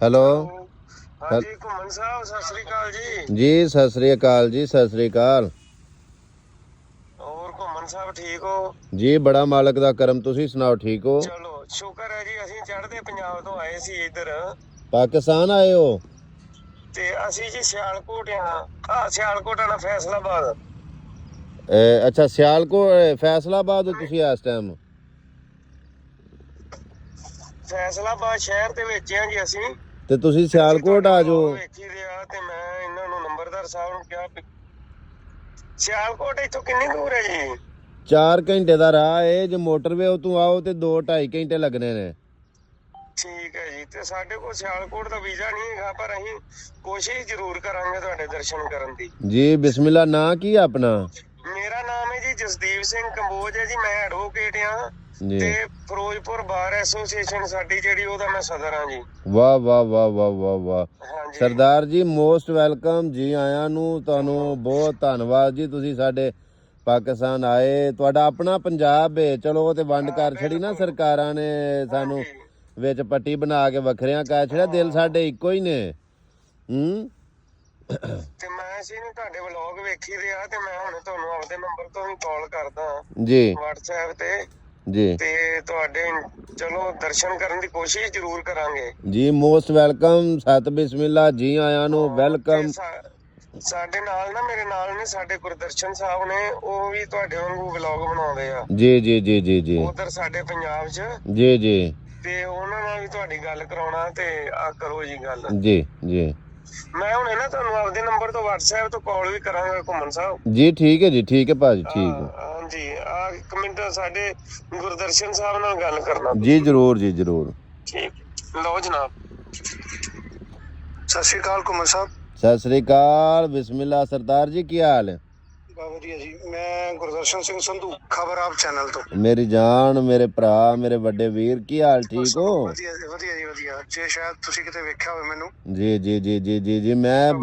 Hello. ਹਾਂਜੀ ਘੁੰਮਣ ਸਾਹਿਬ ਸਤਿ ਸ੍ਰੀ ਅਕਾਲ ਜੀ। ਜੀ ਸਤਿ ਸ੍ਰੀ ਅਕਾਲ ਜੀ, ਸਤਿ ਸ੍ਰੀ ਅਕਾਲ। ਹੋਰ ਘੁੰਮਣ ਸਾਹਿਬ ਠੀਕ ਹੋ? ਜੀ ਬੜਾ ਮਾਲਕ ਦਾ ਕਰਮ, ਤੁਸੀਂ ਸੁਣਾਓ ਠੀਕ ਹੋ? ਚਲੋ ਸ਼ੁਕਰ ਹੈ ਜੀ। ਅਸੀਂ ਚੜ੍ਹਦੇ ਪੰਜਾਬ ਤੋਂ ਆਏ ਸੀ ਇੱਧਰ। ਪਾਕਿਸਤਾਨ ਆਏ ਹੋ? ਤੇ ਅਸੀਂ ਜੀ ਸਿਆਲਕੋਟ ਸਿਆਲਕੋਟ ਆਣਾ ਫੈਸਲਾਬਾਦ। ਅੱਛਾ ਸਿਆਲਕੋਟ ਫੈਸਲਾਬਾਦ ਹੋ ਤੁਸੀਂ ਇਸ ਟਾਈਮ? ਫੈਸਲਾਬਾਦ ਸ਼ਹਿਰ ਦੇ ਵਿੱਚ ਆ ਜੀ ਅਸੀਂ। ਤੇ ਤੁਸੀਂ ਤੇ ਅਸੀਂ ਸਿਆਲਕੋਟ ਤੁਹਾਡੇ ਆ ਵਲੋਗ ਜਾਓ। ਵੇਖੀ ਦੇ ਆ ਤੇ ਮੈਂ ਇਹਨਾਂ ਨੂੰ ਨੰਬਰਦਾਰ ਸਾਹਿਬ ਨੂੰ ਕਿਹਾ ਸਿਆਲਕੋਟ ਇੱਥੋਂ ਕਿੰਨੀ ਦੂਰ ਹੈ ਜੀ? 4 ਘੰਟੇ ਦਾ ਰਾਹ ਹੈ। ਜੇ ਮੋਟਰਵੇ ਤੋਂ ਆਓ ਤੇ 2-2.5 ਘੰਟੇ ਲੱਗਣੇ ਨੇ। ਠੀਕ ਹੈ ਜੀ। ਤੇ ਸਾਡੇ ਕੋਲ ਸਿਆਲਕੋਟ ਦਾ ਵੀਜ਼ਾ ਨਹੀਂ ਹੈਗਾ, ਪਰ ਅਸੀਂ ਕੋਸ਼ਿਸ਼ ਜ਼ਰੂਰ ਕਰਾਂਗੇ ਤੁਹਾਡੇ ਦਰਸ਼ਨ ਕਰਨ ਦੀ। ਜੀ ਬਿਸਮਿਲ੍ਲਾ। ਨਾਂ ਕੀ ਆਪਣਾ? ਮੇਰਾ ਨਾਮ ਹੈ ਜੀ ਜਸਦੀਪ ਸਿੰਘ ਕੰਬੋਜ ਹੈ ਜੀ। ਮੈਂ ਐਡਵੋਕੇਟ ਆ ਜੀ। ਤੇ ਫਿਰੋਜ਼ਪੁਰ ਬਾਰ ਐਸੋਸੀਏਸ਼ਨ ਸਾਡੀ ਜਿਹੜੀ, ਉਹਦਾ ਮੈਂ ਸਦਰ ਹਾਂ ਜੀ। ਵਾਹ ਵਾਹ ਵਾਹ ਵਾਹ ਵਾਹ ਵਾਹ। ਹਾਂਜੀ ਸਰਦਾਰ ਜੀ ਮੋਸਟ ਵੈਲਕਮ, ਜੀ ਆਇਆਂ ਨੂੰ। ਤੁਹਾਨੂੰ ਬਹੁਤ ਧੰਨਵਾਦ ਜੀ, ਤੁਸੀਂ ਸਾਡੇ ਪਾਕਿਸਤਾਨ ਆਏ। ਤੁਹਾਡਾ ਆਪਣਾ ਪੰਜਾਬ ਹੈ, ਚਲੋ ਉਹ ਤੇ ਵੰਡ ਕਰ ਛੜੀ ਨਾ ਸਰਕਾਰਾਂ ਨੇ, ਸਾਨੂੰ ਵਿੱਚ ਪੱਟੀ ਬਣਾ ਕੇ ਵੱਖਰਿਆਂ ਕਰ ਛੜਿਆ। ਦਿਲ ਸਾਡੇ ਇੱਕੋ ਹੀ ਨੇ। ਤੇ ਮੈਂ ਸੀ ਨੂੰ ਤੁਹਾਡੇ ਵਲੌਗ ਵੇਖੀ ਦੇ ਆ ਤੇ ਮੈਂ ਹੁਣ ਤੁਹਾਨੂੰ ਆਪਦੇ ਨੰਬਰ ਤੋਂ ਵੀ ਕਾਲ ਕਰਦਾ ਜੀ WhatsApp ਤੇ ਜੀ। ਤੇ ਤੁਹਾਡੇ ਚਲੋ ਦਰਸ਼ਨ ਕਰਨ ਦੀ ਕੋਸ਼ਿਸ਼ ਜ਼ਰੂਰ ਕਰਾਂਗੇ ਜੀ। ਮੋਸਟ ਵੈਲਕਮ, ਸਤ ਬਿਸਮਿਲ੍ਲਾ, ਜੀ ਆਇਆਂ ਨੂੰ, ਵੈਲਕਮ। ਸਾਡੇ ਨਾਲ ਨਾ, ਮੇਰੇ ਨਾਲ ਨੇ ਸਾਡੇ ਗੁਰਦਰਸ਼ਨ ਸਾਹਿਬ ਨੇ, ਉਹ ਵੀ ਤੁਹਾਡੇ ਵਾਂਗੂ ਵਲੌਗ ਬਣਾਉਂਦੇ ਆ। ਜੀ ਜੀ ਜੀ ਜੀ ਜੀ। ਉਧਰ ਸਾਡੇ ਪੰਜਾਬ 'ਚ। ਜੀ ਜੀ। ਤੇ ਉਹਨਾਂ ਨਾਲ ਵੀ ਤੁਹਾਡੀ ਗੱਲ ਕਰਾਉਣਾ ਤੇ ਆ ਕਰੋ ਜੀ ਗੱਲ। ਜੀ ਜੀ। ਮੈਂ ਹੁਣੇ ਨਾ ਤੁਹਾਨੂੰ ਆਪਦੇ ਨੰਬਰ ਤੋਂ WhatsApp ਤੋਂ ਕਾਲ ਵੀ ਕਰਾਂਗਾ ਘੁੰਮਣ ਸਾਹਿਬ। ਜੀ ਠੀਕ ਹੈ ਜੀ, ਠੀਕ ਹੈ ਭਾਜੀ, ਠੀਕ ਹੈ। ਹਾਂਜੀ ਆ ਇੱਕ ਮਿੰਟ ਸਾਡੇ ਗੁਰਦਰਸ਼ਨ ਸਾਹਿਬ ਨਾਲ ਗੱਲ ਕਰਨਾ। ਜੀ ਜ਼ਰੂਰ ਜੀ ਜ਼ਰੂਰ। ਠੀਕ ਲਓ ਜਨਾਬ। ਸਤਿ ਸ਼੍ਰੀ ਅਕਾਲ ਘੁੰਮਣ ਸਾਹਿਬ। ਸਤਿ ਸ੍ਰੀ ਅਕਾਲ, ਬਿਸਮਿਲ੍ਲਾ। ਸਰਦਾਰ ਜੀ ਕੀ ਹਾਲ ਹੈ? ਬਹੁਤ ਵਧੀਆ ਜੀ। ਮੈਂ ਗੁਰਦਰਸ਼ਨ ਸਿੰਘ ਸੰਧੂ, ਖਬਰ ਆਪ ਚੈਨਲ ਤੋਂ। ਮੇਰੀ ਜਾਨ, ਮੇਰੇ ਭਰਾ, ਮੇਰੇ ਵੱਡੇ ਵੀਰ, ਕੀ ਹਾਲ? ਠੀਕ ਹੋ? ਵਧੀਆ ਜੀ, ਵਧੀਆ ਜੀ, ਵਧੀਆ। ਜੇ ਸ਼ਾਇਦ ਤੁਸੀਂ ਕਿਤੇ ਵੇਖਿਆ ਹੋਵੇ ਮੈਨੂੰ। ਜੀ ਜੀ ਜੀ ਜੀ ਜੀ ਜੀ। ਮੈਂ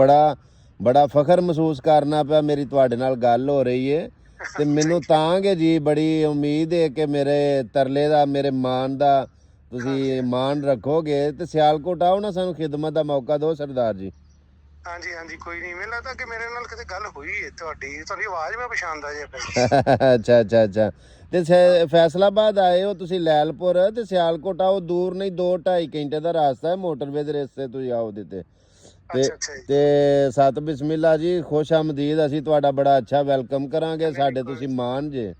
ਬੜਾ ਫਖਰ ਮਹਿਸੂਸ ਕਰਨਾ ਪਿਆ, ਮੇਰੀ ਤੁਹਾਡੇ ਨਾਲ ਗੱਲ ਹੋ ਰਹੀ ਹੈ। ਤੇ ਮੈਨੂੰ ਤਾਂ ਕਿ ਜੀ ਬੜੀ ਉਮੀਦ ਹੈ ਕਿ ਮੇਰੇ ਤਰਲੇ ਦਾ, ਮੇਰੇ ਮਾਣ ਦਾ ਤੁਸੀਂ ਮਾਣ ਰੱਖੋਗੇ। ਤੇ ਸਿਆਲਕੋਟ ਆਓ ਨਾ, ਸਾਨੂੰ ਖਿਦਮਤ ਦਾ ਮੌਕਾ ਦਿਓ ਸਰਦਾਰ ਜੀ। ਹਾਂਜੀ ਹਾਂਜੀ ਕੋਈ ਨਹੀਂ। ਮੈਨੂੰ ਲੱਗਦਾ ਕਿ ਮੇਰੇ ਨਾਲ ਕਿਤੇ ਗੱਲ ਹੋਈ ਹੈ ਤੁਹਾਡੀ ਆਵਾਜ਼ ਮੈਂ ਪਛਾਣਦਾ ਜੇ। ਅੱਛਾ ਅੱਛਾ ਅੱਛਾ। ਤੇ ਫੈਸਲਾਬਾਦ ਆਏ ਹੋ ਤੁਸੀਂ ਲੈਲਪੁਰ, ਤੇ ਸਿਆਲਕੋਟ ਆਓ, ਦੂਰ ਨਹੀਂ, 2-2.5 ਘੰਟੇ ਦਾ ਰਾਸਤਾ ਹੈ। ਮੋਟਰਵੇ ਦੇ ਰਸਤੇ ਤੁਸੀਂ ਆਓ ਦਿੱਤੇ ਤੇ ਸਤ ਬਿਸਮਿਲ੍ਲਾ ਜੀ, ਖੁਸ਼ ਆਮਦੀਦ। ਅਸੀਂ ਤੁਹਾਡਾ ਬੜਾ ਅੱਛਾ ਵੈਲਕਮ ਕਰਾਂਗੇ, ਸਾਡੇ ਤੁਸੀਂ ਮਾਣ ਜੇ।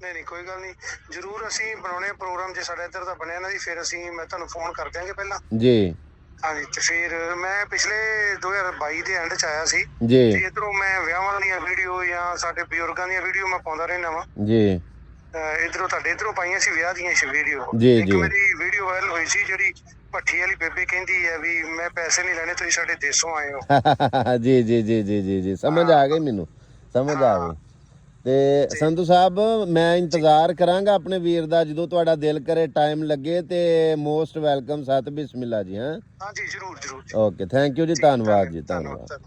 ਨਹੀਂ ਕੋਈ ਗੱਲ ਨਹੀਂ, ਜ਼ਰੂਰ ਅਸੀਂ ਬਣਾਉਣੇ ਪ੍ਰੋਗਰਾਮ। ਜੇ ਸਾਡਾ ਇੱਧਰ ਦਾ ਬਣਿਆ ਨਾ ਜੀ, ਫਿਰ ਮੈਂ ਤੁਹਾਨੂੰ ਫੋਨ ਕਰ ਦਿਆਂਗੇ ਪਹਿਲਾਂ ਜੀ। ਹਾਂਜੀ। ਤੇ ਫਿਰ ਮੈਂ ਪਿਛਲੇ 2022 ਦੇ ਐਂਡ 'ਚ ਆਇਆ ਸੀ ਜੀ। ਤੇ ਇੱਧਰੋਂ ਮੈਂ ਵਿਆਹਾਂ ਦੀਆਂ ਵੀਡੀਓ ਜਾਂ ਸਾਡੇ ਬਜ਼ੁਰਗਾਂ ਦੀਆਂ ਵੀਡੀਓ ਮੈਂ ਪਾਉਂਦਾ ਰਹਿੰਦਾ ਵਾ ਜੀ। ਇੱਧਰੋਂ ਤੁਹਾਡੇ ਇੱਧਰੋਂ ਪਾਈਆਂ ਸੀ ਵਿਆਹ ਦੀਆਂ ਵੀਡੀਓ। ਜੀ ਇੱਕ ਜੀ ਮੇਰੀ ਵੀਡੀਓ ਵਾਇਰਲ ਹੋਈ ਸੀ, ਜਿਹੜੀ ਭੱਠੀ ਵਾਲੀ ਬੇਬੇ ਕਹਿੰਦੀ ਹੈ ਵੀ ਮੈਂ ਪੈਸੇ ਨਹੀਂ ਲੈਣੇ, ਤੁਸੀਂ ਸਾਡੇ ਦੇਸੋਂ ਆਏ ਹੋ। ਜੀ ਜੀ ਜੀ ਜੀ ਜੀ ਜੀ। ਸਮਝ ਆ ਗਈ, ਮੈਨੂੰ ਸਮਝ ਆ ਗਈ। ਤੇ ਸੰਧੂ ਸਾਹਿਬ, ਮੈਂ ਇੰਤਜ਼ਾਰ ਕਰਾਂਗਾ ਆਪਣੇ ਵੀਰ ਦਾ, ਜਦੋਂ ਤੁਹਾਡਾ ਦਿਲ ਕਰੇ, ਟਾਈਮ ਲੱਗੇ। ਤੇ ਮੋਸਟ ਵੈਲਕਮ, ਸਤ ਬਿਸਮਿਲ੍ਲਾ ਜੀ। ਹਾਂ ਹਾਂਜੀ ਜ਼ਰੂਰ ਜ਼ਰੂਰ। ਓਕੇ, ਥੈਂਕ ਯੂ ਜੀ, ਧੰਨਵਾਦ ਜੀ, ਧੰਨਵਾਦ।